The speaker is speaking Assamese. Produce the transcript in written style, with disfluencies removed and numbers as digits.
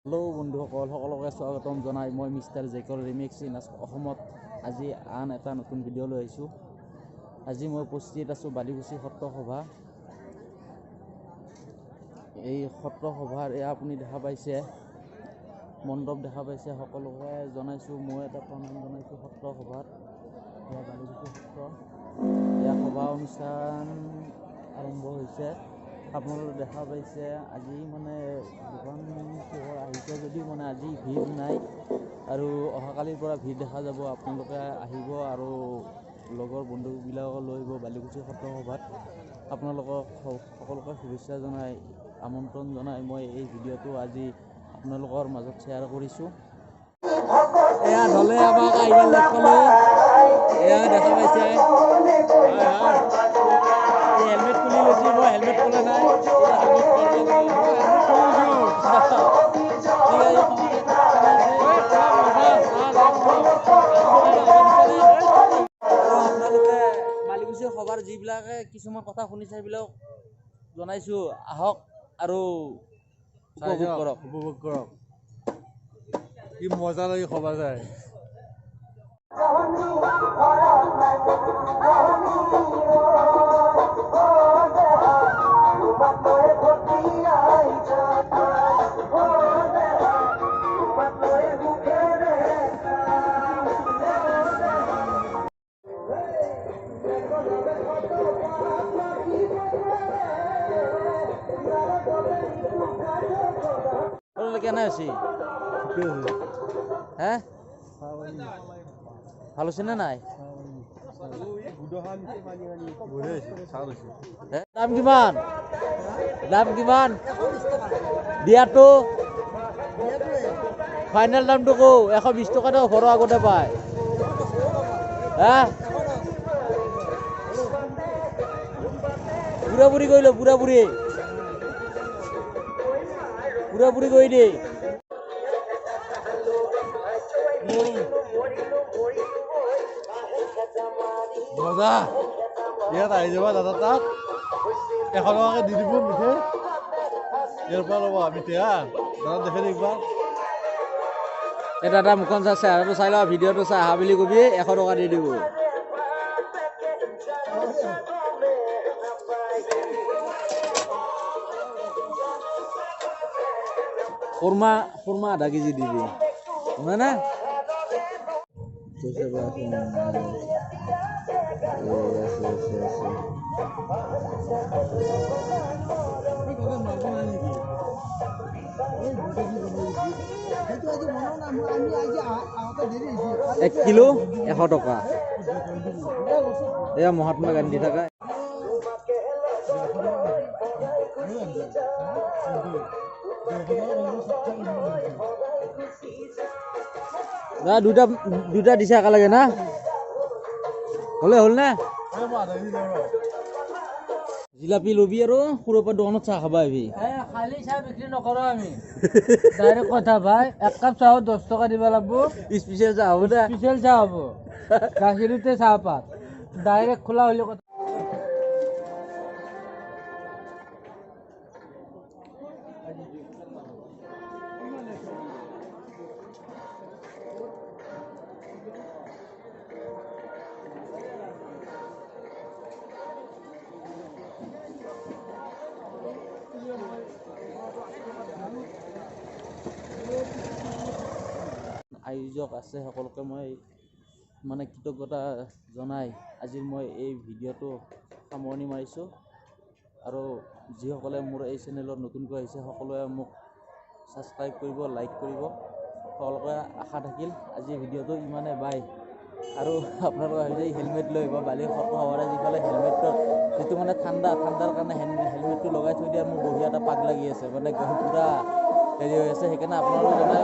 হেল্ল' বন্ধুসকল, সকলোকে স্বাগতম জনাই মই মিষ্টাৰ জেকৰ ৰিমিক্স ইন অসমত আজি আন এটা নতুন ভিডিঅ' লৈ আহিছোঁ। আজি মই উপস্থিত আছোঁ বালিকুচি সত্ৰ সভা। এই সত্ৰ সভাৰ এয়া আপুনি দেখা পাইছে, মণ্ডপ দেখা পাইছে। সকলোকে জনাইছোঁ, মই এটা প্ৰণাম জনাইছোঁ সত্ৰ সভাত। এয়া বালিকুচি সত্ৰ, এয়া সভা অনুষ্ঠান আৰম্ভ হৈছে। আপোনালোকে দেখা পাইছে আজি মানে দোকান পোহৰ আহিছে যদিও মানে আজি ভিৰ নাই, আৰু অহাকালিৰ পৰা ভিৰ দেখা যাব। আপোনালোকে আহিব আৰু লগৰ বন্ধুবিলাকক লৈ আহিব বালিকুচি সত্ৰ সভাত। আপোনালোকক সকলোকে শুভেচ্ছা জনাই, আমন্ত্ৰণ জনাই মই এই ভিডিঅ'টো আজি আপোনালোকৰ মাজত শ্বেয়াৰ কৰিছোঁ। এয়া ঢলে আমাক আহিব লগ পালোঁ, এয়া দেখা পাইছে। হেলমেট খুলি লৈছোঁ, মই হেলমেট খোলা নাই। আপোনালোকে বালিকুচি সভাৰ যিবিলাকে কিছুমান কথা শুনিছে সেইবিলাক জনাইছোঁ, আহক আৰু উপভোগ কৰক। কি মজা লাগে সভা যায়। কেনে আছি হে, ভাল হৈছে নে নাই? দাম কিমান? দাম কিমান দিয়াটো? ফাইনেল দামটো কো? 120 টকাতে ঘৰৰ আগতে পায়। হা, বুঢ়া বুঢ়ি কৰিলো, বুঢ়া বুঢ়ি কৰি দে। মজা ইয়াত আহি যাবা দাদা, তাত 100 টকাকে দি দিব মিঠে। ইয়াৰ পৰা ল'বা মিঠে, হা দাদা দেখে দেখবা। এই দাদা মুখন চাই চেহেৰাটো চাই লওঁ, ভিডিঅ'টো চাই আহা বুলি কবি, 100 টকা দি দিব। খুৰমা আধা কেজি দিবি, শুনা না? এক কিলো 100 টকা। এয়া মহাত্মা গান্ধী থকা। দুটা দিছে একেলগে না? হ'ল না? জিলাপি লবি আৰু সৰুৰ পৰা দোকানত চাহ খাবা আহিবি। খালি চাহ বিক্ৰী নকৰো আমি, ডাইৰেক্ট কথা ভাই। 1 কাপ চাহত 10 টকা দিব লাগিব। স্পেচিয়েল চাহ হ'ব দে, স্পেচিয়েল চাহ হ'ব, গাখীৰতে চাহপাত ডাইৰেক্ট খোলা হ'লে কথা। আয়োজক আছে সকলোকে মই মানে কৃতজ্ঞতা জনাই আজিৰ মই এই ভিডিঅ'টো সামৰণি মাৰিছোঁ। আৰু যিসকলে মোৰ এই চেনেলত নতুনকৈ আহিছে সকলোৱে মোক ছাবস্ক্ৰাইব কৰিব, লাইক কৰিব, সকলোকে আশা থাকিল। আজিৰ ভিডিঅ'টো ইমানে, বাই। আৰু আপোনালোকে ভাবিছে হেলমেট লৈ আহিব, বালি সত্ৰ সভাৰে যিফালে হেলমেটৰ যিটো মানে ঠাণ্ডাৰ কাৰণে হেলমেটটো লগাই থৈ দিয়াৰ মোৰ বঢ়িয়া এটা পাক লাগি আছে, মানে পূৰা হেৰি হৈ আছে। সেইকাৰণে আপোনালোকে জনাই